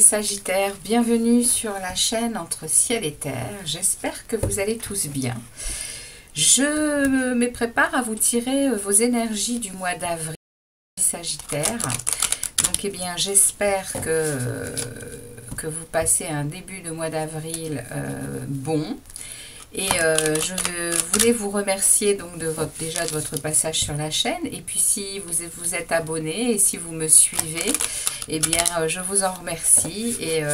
les Sagittaires, bienvenue sur la chaîne Entre Ciel et Terre. J'espère que vous allez tous bien. Je me prépare à vous tirer vos énergies du mois d'avril, Sagittaire. Donc, eh bien, j'espère que vous passez un début de mois d'avril bon. Et je voulais vous remercier donc déjà de votre passage sur la chaîne. Et puis si vous êtes abonné et si vous me suivez, eh bien je vous en remercie. Et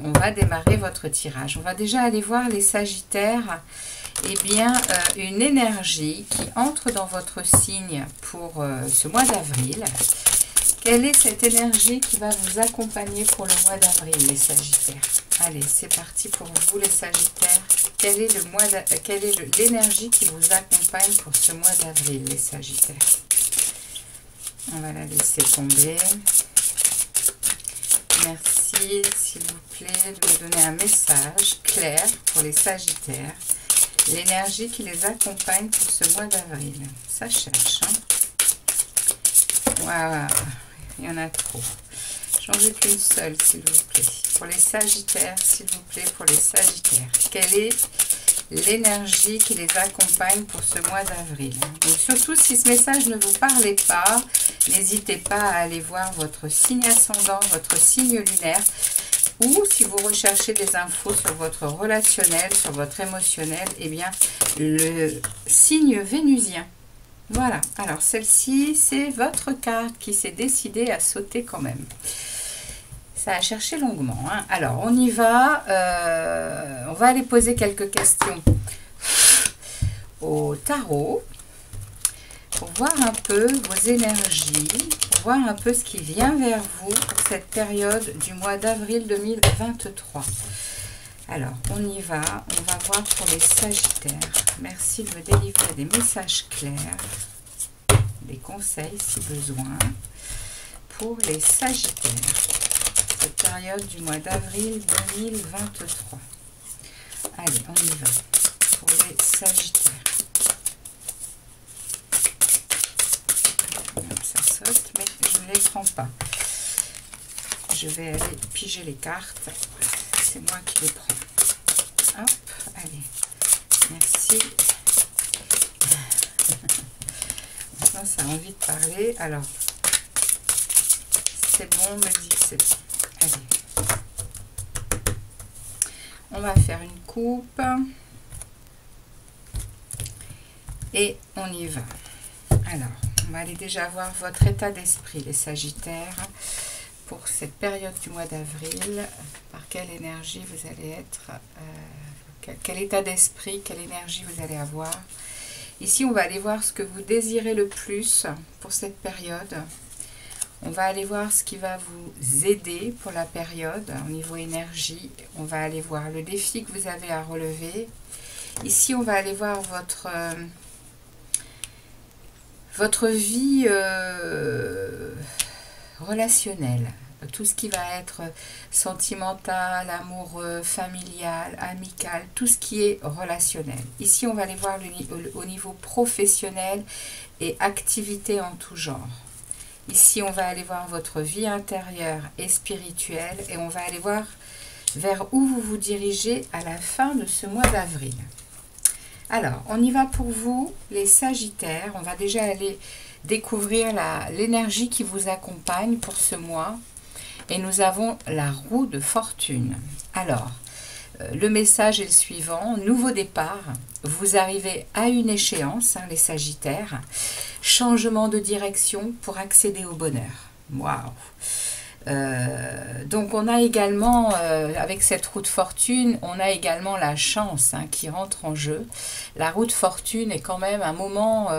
on va démarrer votre tirage. On va déjà aller voir les Sagittaires. Eh bien une énergie qui entre dans votre signe pour ce mois d'avril. Quelle est cette énergie qui va vous accompagner pour le mois d'avril, les Sagittaires? Allez, c'est parti pour vous, les Sagittaires. Quelle est l'énergie qui vous accompagne pour ce mois d'avril, les Sagittaires? On va la laisser tomber. Merci, s'il vous plaît, de me donner un message clair pour les Sagittaires. L'énergie qui les accompagne pour ce mois d'avril. Ça cherche, hein? Waouh, il y en a trop. J'en veux qu'une seule, s'il vous plaît. Pour les Sagittaires, s'il vous plaît, pour les Sagittaires. Quelle est l'énergie qui les accompagne pour ce mois d'avril? Donc, surtout, si ce message ne vous parlait pas, n'hésitez pas à aller voir votre signe ascendant, votre signe lunaire, ou si vous recherchez des infos sur votre relationnel, sur votre émotionnel, eh bien, le signe vénusien. Voilà, alors celle-ci, c'est votre carte qui s'est décidée à sauter quand même. Ça a cherché longuement, hein. Alors, on y va. On va aller poser quelques questions au tarot pour voir un peu vos énergies, pour voir un peu ce qui vient vers vous pour cette période du mois d'avril 2023. Alors, on y va. On va voir pour les Sagittaires. Merci de me délivrer des messages clairs, des conseils si besoin, pour les Sagittaires. Cette période du mois d'avril 2023. Allez, on y va. Pour les Sagittaires. Ça saute, mais je ne les prends pas. Je vais aller piger les cartes. C'est moi qui les prends. Hop, allez. Merci. Maintenant, ça a envie de parler. Alors, c'est bon, on me dit que c'est bon. Allez. On va faire une coupe. Et on y va. Alors, on va aller déjà voir votre état d'esprit, les Sagittaires, pour cette période du mois d'avril. Par quelle énergie vous allez être, quel état d'esprit, quelle énergie vous allez avoir. Ici, on va aller voir ce que vous désirez le plus pour cette période. On va aller voir ce qui va vous aider pour la période au niveau énergie. On va aller voir le défi que vous avez à relever. Ici, on va aller voir votre vie relationnelle. Tout ce qui va être sentimental, amoureux, familial, amical, tout ce qui est relationnel. Ici, on va aller voir au niveau professionnel et activité en tout genre. Ici, on va aller voir votre vie intérieure et spirituelle et on va aller voir vers où vous vous dirigez à la fin de ce mois d'avril. Alors, on y va pour vous, les Sagittaires. On va déjà aller découvrir l'énergie qui vous accompagne pour ce mois. Et nous avons la roue de fortune. Alors, le message est le suivant. Nouveau départ. Vous arrivez à une échéance, hein, les Sagittaires. Changement de direction pour accéder au bonheur. Waouh! Donc on a également, avec cette roue de fortune, on a également la chance, hein, qui rentre en jeu. La roue de fortune est quand même un moment,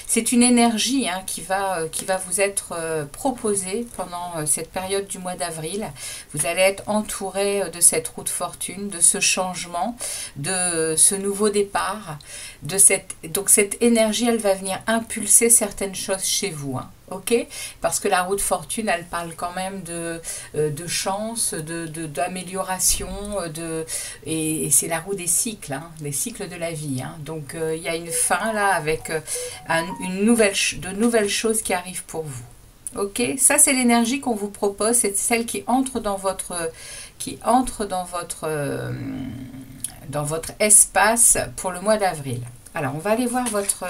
c'est une énergie, hein, qui va vous être proposée pendant cette période du mois d'avril. Vous allez être entouré de cette roue de fortune, de ce changement, de ce nouveau départ, donc cette énergie, elle va venir impulser certaines choses chez vous, hein. Ok, parce que la roue de fortune, elle parle quand même de chance, d'amélioration, et c'est la roue des cycles, hein, les cycles de la vie, hein. Donc il y a une fin là avec de nouvelles choses qui arrivent pour vous. Ok, ça c'est l'énergie qu'on vous propose, c'est celle qui entre dans votre, qui entre dans votre espace pour le mois d'avril. Alors on va aller voir votre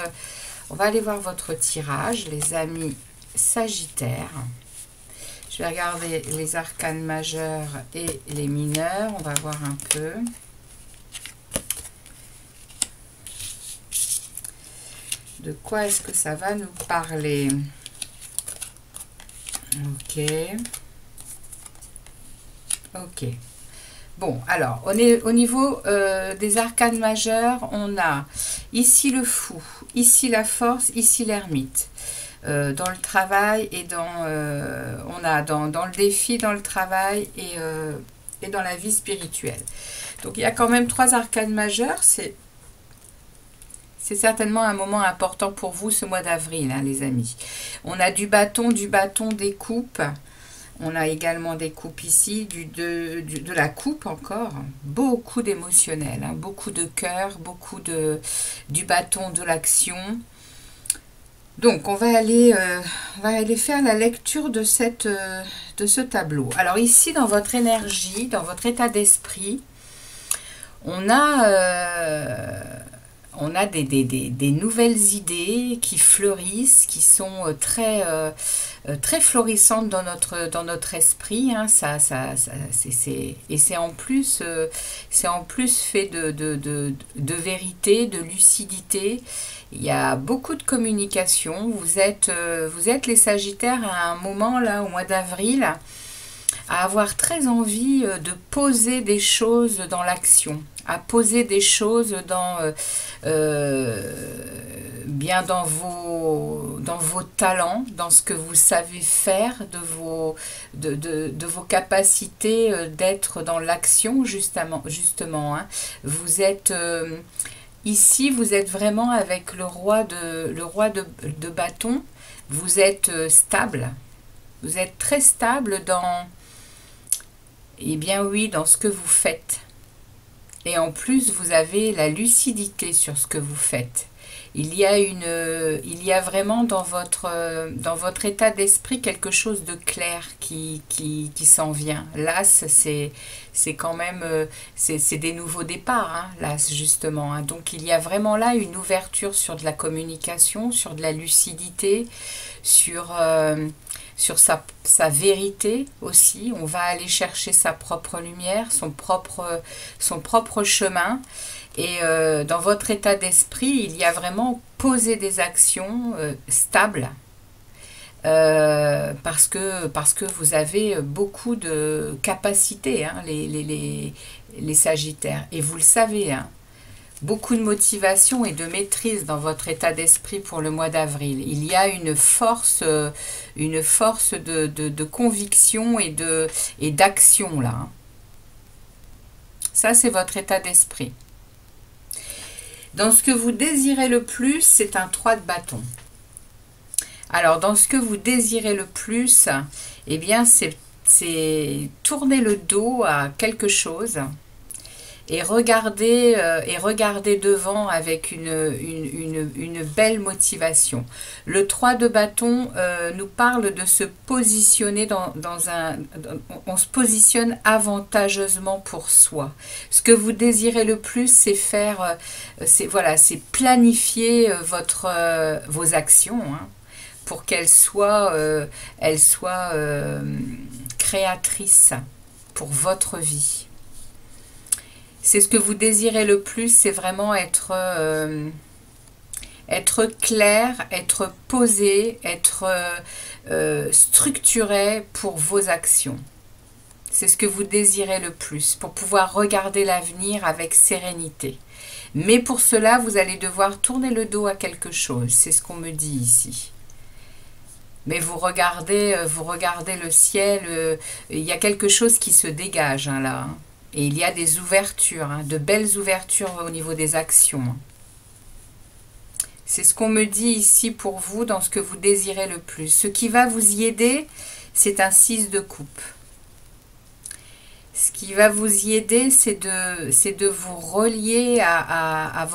tirage, les amis Sagittaires. Je vais regarder les arcanes majeurs et les mineurs. On va voir un peu. De quoi est-ce que ça va nous parler? Ok. Ok. Bon, alors, on est au niveau des arcanes majeurs. On a ici le fou, ici la force, ici l'ermite. Dans le travail et on a dans le défi, dans le travail et dans la vie spirituelle. Donc, il y a quand même 3 arcanes majeurs. C'est certainement un moment important pour vous ce mois d'avril, hein, les amis. On a du bâton, des coupes. On a également des coupes ici, de la coupe encore. Beaucoup d'émotionnel, hein, beaucoup de cœur, du bâton, de l'action. Donc, on va aller faire la lecture de ce tableau. Alors ici, dans votre énergie, dans votre état d'esprit, on a des nouvelles idées qui fleurissent, qui sont très florissantes dans notre esprit. Hein, et c'est en plus fait de vérité, de lucidité. Il y a beaucoup de communication. Vous êtes les Sagittaires à un moment, là, au mois d'avril, à avoir très envie de poser des choses dans l'action, à poser des choses bien dans vos talents, dans ce que vous savez faire, de vos capacités d'être dans l'action, justement, hein. Vous êtes ici, vous êtes vraiment avec le roi de bâton. Vous êtes stable. Vous êtes très stable eh bien oui, dans ce que vous faites. Et en plus, vous avez la lucidité sur ce que vous faites. Il y a vraiment dans votre état d'esprit quelque chose de clair qui s'en vient. Là, c'est quand même, c'est des nouveaux départs, hein, là, justement. Hein. Donc, il y a vraiment là une ouverture sur de la communication, sur de la lucidité, sur sa vérité aussi. On va aller chercher sa propre lumière, son propre chemin. Et dans votre état d'esprit, il y a vraiment posé des actions stables parce que vous avez beaucoup de capacités, hein, les Sagittaires. Et vous le savez, hein, beaucoup de motivation et de maîtrise dans votre état d'esprit pour le mois d'avril. Il y a une force de conviction et d'action là. Hein. Ça, c'est votre état d'esprit. Dans ce que vous désirez le plus, c'est un 3 de bâton. Alors, dans ce que vous désirez le plus, eh bien, c'est tourner le dos à quelque chose et regarder devant avec une belle motivation. Le 3 de bâton nous parle de se positionner on se positionne avantageusement pour soi. Ce que vous désirez le plus, c'est c'est planifier vos actions, hein, pour qu'elles soient créatrices pour votre vie. C'est ce que vous désirez le plus, c'est vraiment être clair, être posé, être structuré pour vos actions. C'est ce que vous désirez le plus, pour pouvoir regarder l'avenir avec sérénité. Mais pour cela, vous allez devoir tourner le dos à quelque chose, c'est ce qu'on me dit ici. Mais vous regardez le ciel, il y a quelque chose qui se dégage, hein, là. Hein. Et il y a des ouvertures, hein, de belles ouvertures au niveau des actions. C'est ce qu'on me dit ici pour vous dans ce que vous désirez le plus. Ce qui va vous y aider, c'est un 6 de coupe. Ce qui va vous y aider, c'est de vous relier à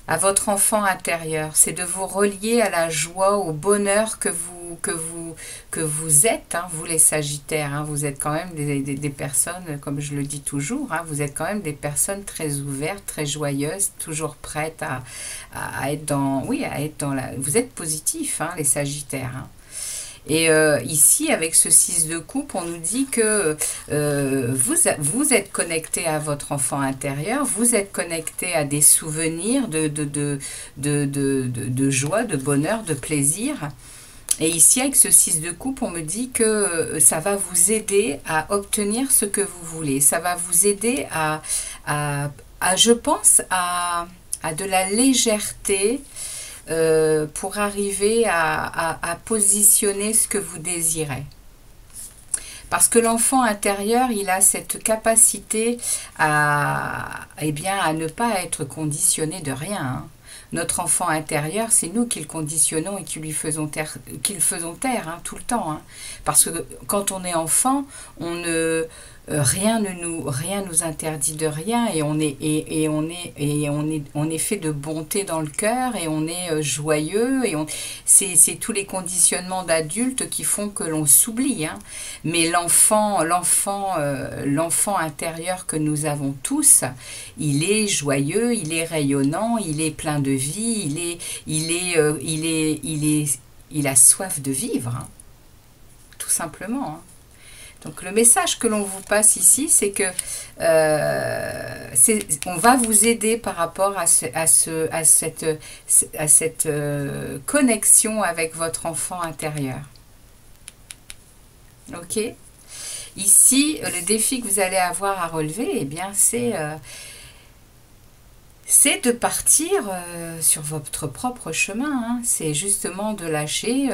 à votre enfant intérieur. C'est de vous relier à la joie, au bonheur que vous êtes, hein, vous les Sagittaires. Hein, vous êtes quand même des personnes, comme je le dis toujours, hein, vous êtes quand même des personnes très ouvertes, très joyeuses, toujours prêtes à être dans... Oui, à être dans la... Vous êtes positifs, hein, les Sagittaires. Hein. Et ici, avec ce 6 de coupe, on nous dit que vous êtes connecté à votre enfant intérieur, vous êtes connecté à des souvenirs de joie, de bonheur, de plaisir. Et ici, avec ce 6 de coupe, on me dit que ça va vous aider à obtenir ce que vous voulez. Ça va vous aider je pense, à de la légèreté, pour arriver à positionner ce que vous désirez. Parce que l'enfant intérieur, il a cette capacité eh bien, à ne pas être conditionné de rien. Hein. Notre enfant intérieur, c'est nous qui le conditionnons et qui le faisons taire hein, tout le temps. Hein. Parce que quand on est enfant, rien nous interdit de rien et on est fait de bonté dans le cœur et on est joyeux et c'est tous les conditionnements d'adultes qui font que l'on s'oublie. Hein. Mais l'enfant intérieur que nous avons tous, il est joyeux, il est rayonnant, il est plein de vie, il a soif de vivre, hein, tout simplement. Hein. Donc le message que l'on vous passe ici, c'est que on va vous aider par rapport à cette connexion avec votre enfant intérieur. Ok. Ici, le défi que vous allez avoir à relever, eh bien, c'est de partir sur votre propre chemin. Hein. C'est justement de lâcher,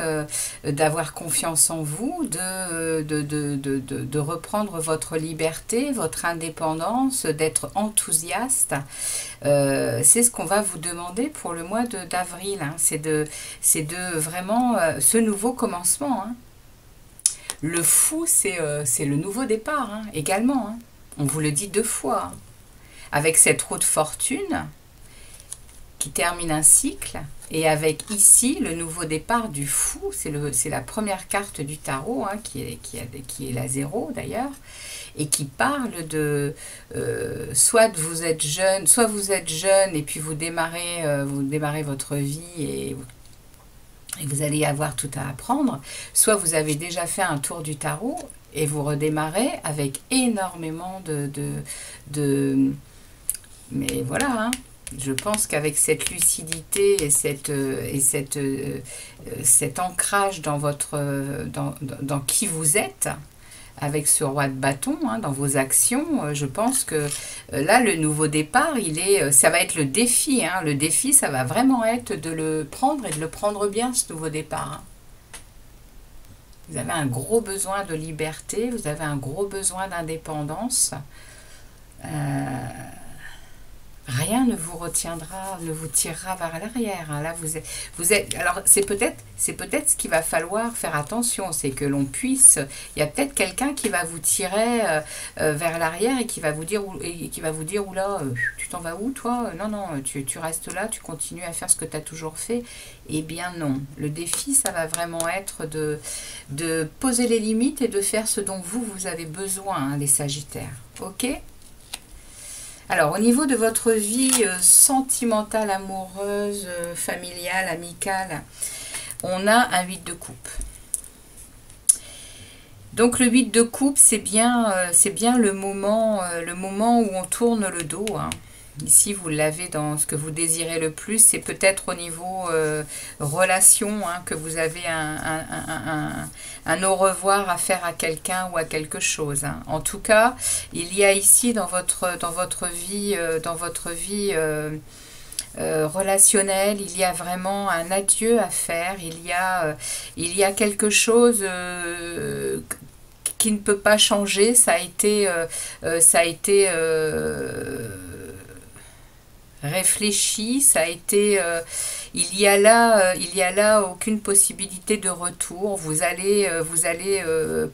d'avoir confiance en vous, de reprendre votre liberté, votre indépendance, d'être enthousiaste. C'est ce qu'on va vous demander pour le mois d'avril. Hein. C'est de vraiment ce nouveau commencement. Hein. Le fou, c'est le nouveau départ hein, également. Hein. On vous le dit 2 fois. Hein. Avec cette roue de fortune qui termine un cycle, et avec ici le nouveau départ du fou, c'est la première carte du tarot, hein, qui est la 0 d'ailleurs, et qui parle de soit vous êtes jeune et puis vous démarrez votre vie et vous allez avoir tout à apprendre, soit vous avez déjà fait un tour du tarot et vous redémarrez avec énormément mais voilà, hein, je pense qu'avec cette lucidité et cet ancrage dans dans qui vous êtes, avec ce roi de bâton, hein, dans vos actions, je pense que là, le nouveau départ, ça va être le défi. Hein, le défi, ça va vraiment être de le prendre et de le prendre bien, ce nouveau départ. Hein. Vous avez un gros besoin de liberté, vous avez un gros besoin d'indépendance. Rien ne vous retiendra, ne vous tirera vers l'arrière. Hein. Là, vous êtes. Alors, c'est peut-être ce qu'il va falloir faire attention, c'est que l'on puisse. Il y a peut-être quelqu'un qui va vous tirer vers l'arrière et qui va vous dire, oula, tu t'en vas où, toi? Non, non, tu restes là, tu continues à faire ce que tu as toujours fait. Eh bien, non. Le défi, ça va vraiment être de poser les limites et de faire ce dont vous avez besoin, hein, les Sagittaires. Ok? Alors, au niveau de votre vie sentimentale, amoureuse, familiale, amicale, on a un 8 de coupe. Donc, le 8 de coupe, c'est bien le moment où on tourne le dos. Hein. Ici, vous l'avez dans ce que vous désirez le plus. C'est peut-être au niveau relation hein, que vous avez un au revoir à faire à quelqu'un ou à quelque chose. Hein. En tout cas, il y a ici dans votre vie relationnelle, il y a vraiment un adieu à faire. Il y a quelque chose qui ne peut pas changer. Ça a été réfléchi, ça a été il y a là aucune possibilité de retour. Vous allez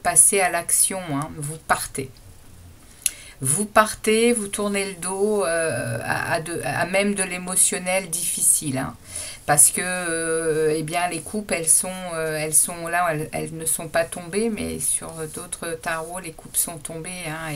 passer à l'action, hein, vous partez. Vous partez, vous tournez le dos à même de l'émotionnel difficile, hein. Parce que eh bien, les coupes, elles sont là, elles ne sont pas tombées, mais sur d'autres tarots, les coupes sont tombées, hein,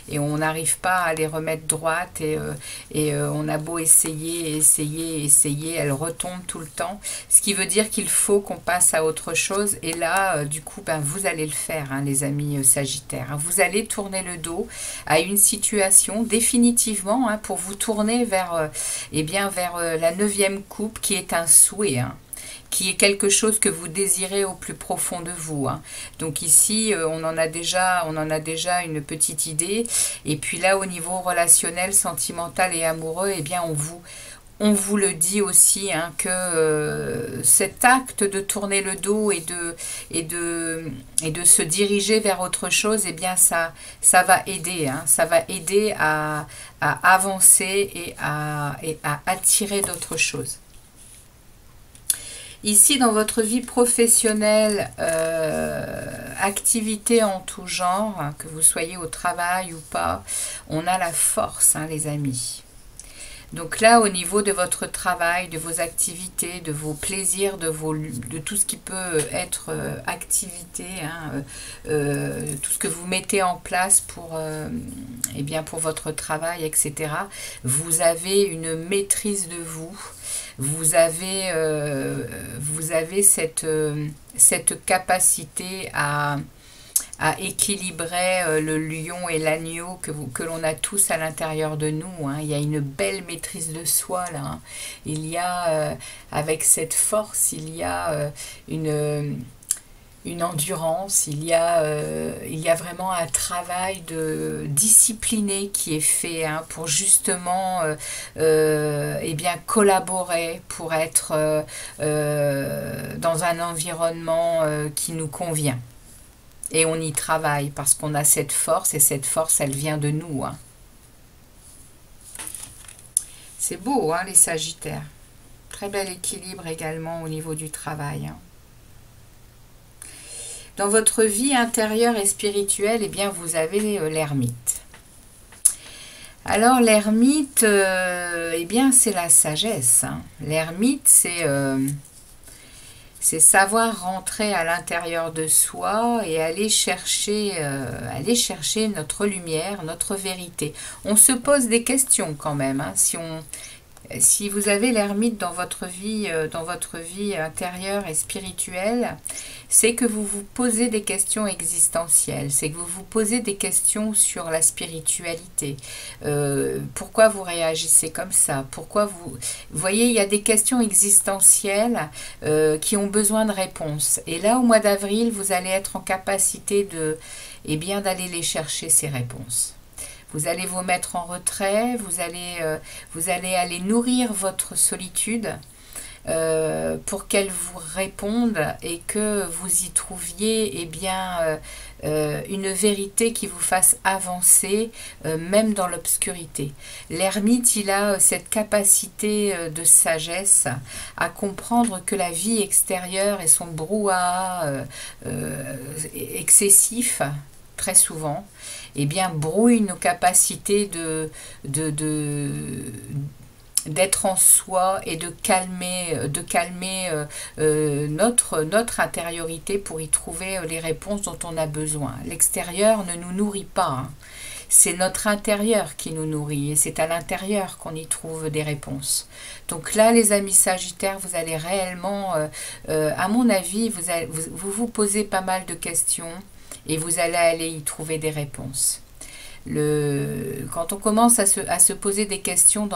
et on n'arrive pas à les remettre droites, et on a beau essayer, essayer, essayer, elles retombent tout le temps, ce qui veut dire qu'il faut qu'on passe à autre chose, et là, du coup, ben, vous allez le faire, hein, les amis Sagittaires, hein. Vous allez tourner le dos à une situation définitivement, hein, pour vous tourner vers, eh bien, vers la 9e coupe, qui est un souhait, hein, qui est quelque chose que vous désirez au plus profond de vous, hein. Donc ici, on en a déjà une petite idée. Et puis là, au niveau relationnel, sentimental et amoureux, eh bien, on vous le dit aussi, hein, que cet acte de tourner le dos et de se diriger vers autre chose, eh bien ça va aider, hein, ça va aider à avancer et à attirer d'autres choses. Ici, dans votre vie professionnelle, activité en tout genre, hein, que vous soyez au travail ou pas, on a la force, hein, les amis. Donc là, au niveau de votre travail, de vos activités, de vos plaisirs, de tout ce qui peut être activité, hein, tout ce que vous mettez en place pour, eh bien, pour votre travail, etc., vous avez une maîtrise de vous. Vous avez cette capacité à équilibrer le lion et l'agneau que l'on a tous à l'intérieur de nous, hein. Il y a une belle maîtrise de soi là, hein. Il y a, avec cette force, il y a une endurance, il y a vraiment un travail de discipliné qui est fait, hein, pour justement eh bien, collaborer, pour être dans un environnement qui nous convient. Et on y travaille parce qu'on a cette force, et cette force, elle vient de nous, hein. C'est beau, hein, les Sagittaires. Très bel équilibre également au niveau du travail, hein. Dans votre vie intérieure et spirituelle, eh bien, vous avez l'ermite. Alors, l'ermite, eh bien, c'est la sagesse, hein. L'ermite, c'est savoir rentrer à l'intérieur de soi et aller chercher notre lumière, notre vérité. On se pose des questions quand même, hein. Si vous avez l'ermite dans votre vie intérieure et spirituelle, c'est que vous vous posez des questions existentielles, c'est que vous vous posez des questions sur la spiritualité. Pourquoi vous réagissez comme ça? Pourquoi vous voyez, il y a des questions existentielles qui ont besoin de réponses. Et là, au mois d'avril, vous allez être en capacité eh bien, d'aller les chercher, ces réponses. Vous allez vous mettre en retrait, vous allez aller nourrir votre solitude pour qu'elle vous réponde et que vous y trouviez, eh bien, une vérité qui vous fasse avancer, même dans l'obscurité. L'ermite, il a cette capacité de sagesse à comprendre que la vie extérieure et son brouhaha excessif, très souvent, eh bien, brouille nos capacités d'être en soi et de calmer notre intériorité pour y trouver les réponses dont on a besoin. L'extérieur ne nous nourrit pas, hein. C'est notre intérieur qui nous nourrit et c'est à l'intérieur qu'on y trouve des réponses. Donc là, les amis Sagittaires, vous allez réellement, à mon avis, vous posez pas mal de questions et vous allez aller y trouver des réponses. Quand on commence à se poser des questions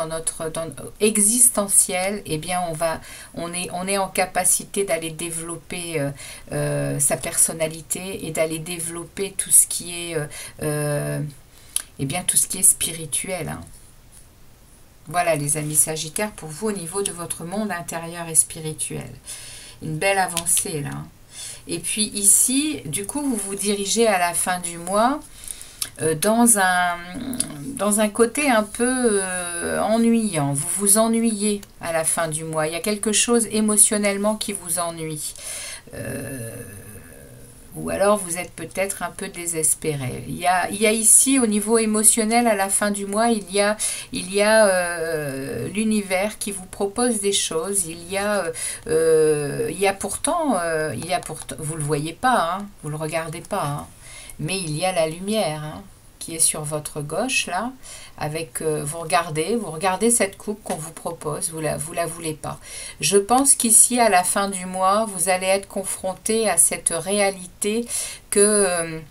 existentielles, eh bien on est en capacité d'aller développer sa personnalité et d'aller développer tout ce qui est eh bien tout ce qui est spirituel, hein. Voilà les amis Sagittaires pour vous au niveau de votre monde intérieur et spirituel. Une belle avancée là, hein. Et puis ici, du coup, vous vous dirigez à la fin du mois dans un côté un peu ennuyant. Vous vous ennuyez à la fin du mois. Il y a quelque chose émotionnellement qui vous ennuie. Ou alors vous êtes peut-être un peu désespéré. Il y a ici au niveau émotionnel à la fin du mois, il y a l'univers qui vous propose des choses. Il y a pourtant, vous le voyez pas, hein, vous le regardez pas, hein, mais il y a la lumière, hein, qui est sur votre gauche là. Avec vous regardez cette coupe qu'on vous propose, vous la voulez pas. Je pense qu'ici à la fin du mois vous allez être confronté à cette réalité que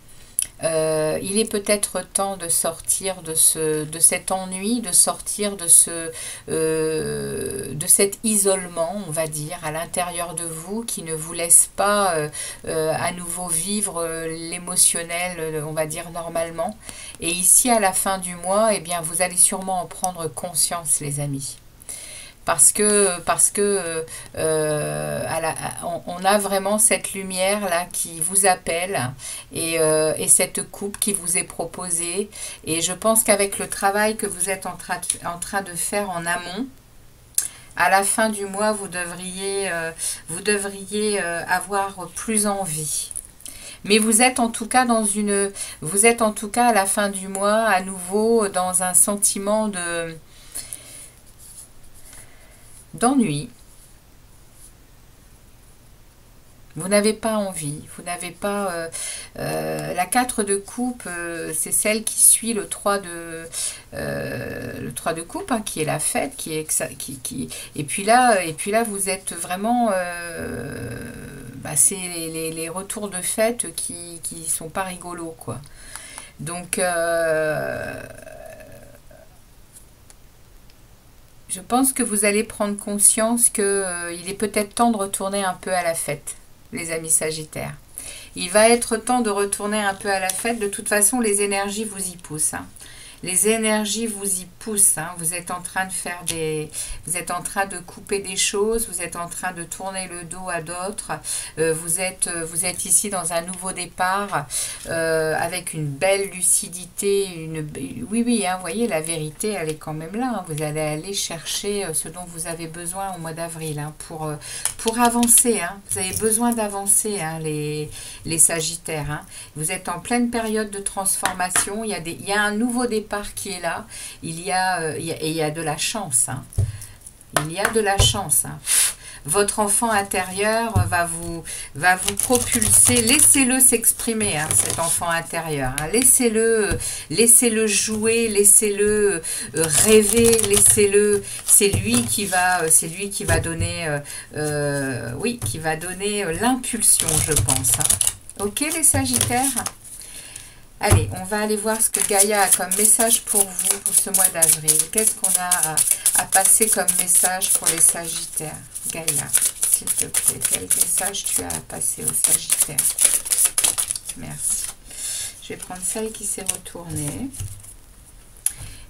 il est peut-être temps de sortir de cet ennui, de sortir de cet isolement, on va dire, à l'intérieur de vous, qui ne vous laisse pas à nouveau vivre l'émotionnel, on va dire, normalement. Et ici, à la fin du mois, eh bien, vous allez sûrement en prendre conscience, les amis. Parce que on a vraiment cette lumière là qui vous appelle et cette coupe qui vous est proposée. Et je pense qu'avec le travail que vous êtes en train de faire en amont, à la fin du mois, vous devriez avoir plus envie. Mais vous êtes en tout cas vous êtes en tout cas à la fin du mois à nouveau dans un sentiment d'ennui. Vous n'avez pas envie, vous n'avez pas... la 4 de coupe, c'est celle qui suit le 3 de coupe, hein, qui est la fête, et puis là, vous êtes vraiment... c'est les retours de fête qui sont pas rigolos, quoi. Donc... je pense que vous allez prendre conscience qu'il est peut-être temps de retourner un peu à la fête, les amis Sagittaires. Il va être temps de retourner un peu à la fête. De toute façon, les énergies vous y poussent, hein. Les énergies vous y poussent, hein. Vous êtes en train de vous êtes en train de couper des choses, vous êtes en train de tourner le dos à d'autres. Vous êtes ici dans un nouveau départ avec une belle lucidité. Oui, hein, vous voyez, la vérité, elle est quand même là, hein. Vous allez aller chercher ce dont vous avez besoin au mois d'avril, hein, pour avancer, hein. Vous avez besoin d'avancer, hein, les Sagittaires, hein. Vous êtes en pleine période de transformation. Il y a un nouveau départ qui est là, il y a de la chance, hein. Il y a de la chance, hein. Votre enfant intérieur va vous propulser. Laissez-le s'exprimer, hein, cet enfant intérieur, hein. Laissez-le jouer, laissez-le rêver, c'est lui qui va donner oui, qui va donner l'impulsion, je pense, hein. Ok, les Sagittaires. Allez, on va aller voir ce que Gaïa a comme message pour vous pour ce mois d'avril. Qu'est-ce qu'on a à passer comme message pour les Sagittaires? Gaïa, s'il te plaît, quel message tu as à passer aux Sagittaires? Merci. Je vais prendre celle qui s'est retournée.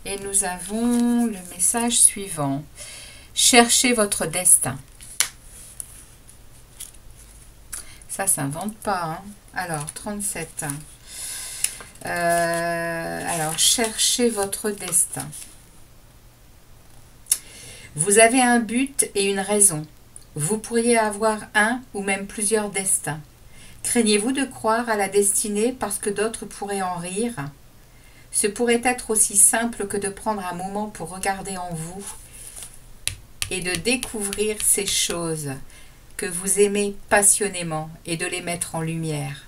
Et nous avons le message suivant. Cherchez votre destin. Ça s'invente pas, hein. Alors, 37. Alors, cherchez votre destin. Vous avez un but et une raison. Vous pourriez avoir un ou même plusieurs destins. Craignez-vous de croire à la destinée parce que d'autres pourraient en rire? Ce pourrait être aussi simple que de prendre un moment pour regarder en vous et de découvrir ces choses que vous aimez passionnément et de les mettre en lumière.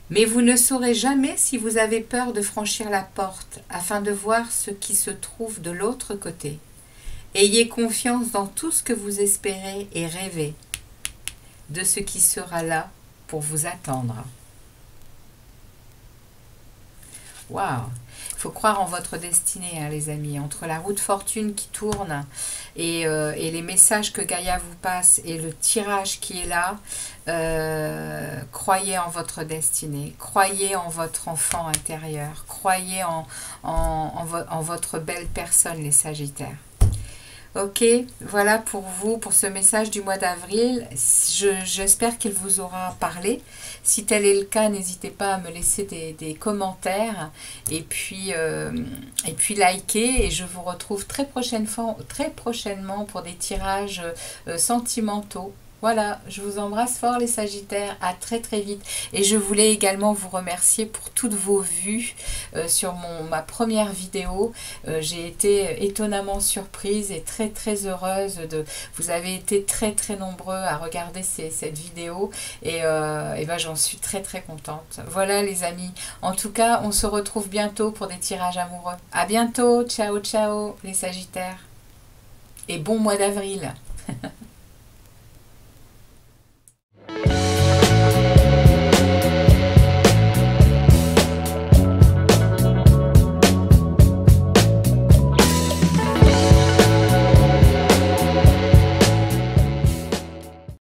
Mais vous ne saurez jamais si vous avez peur de franchir la porte afin de voir ce qui se trouve de l'autre côté. Ayez confiance dans tout ce que vous espérez et rêvez de ce qui sera là pour vous attendre. Waouh! Il faut croire en votre destinée, hein, les amis. Entre la roue de fortune qui tourne et les messages que Gaïa vous passe et le tirage qui est là, croyez en votre destinée. Croyez en votre enfant intérieur. Croyez en votre belle personne, les Sagittaires. Ok, voilà pour vous, pour ce message du mois d'avril. J'espère qu'il vous aura parlé. Si tel est le cas, n'hésitez pas à me laisser des commentaires et puis liker. Et je vous retrouve très prochainement pour des tirages sentimentaux Voilà, je vous embrasse fort les Sagittaires, à très très vite. Et je voulais également vous remercier pour toutes vos vues sur ma première vidéo. J'ai été étonnamment surprise et très très heureuse de... Vous avez été très très nombreux à regarder cette vidéo et ben, j'en suis très très contente. Voilà les amis, en tout cas on se retrouve bientôt pour des tirages amoureux. À bientôt, ciao ciao les Sagittaires. Et bon mois d'avril.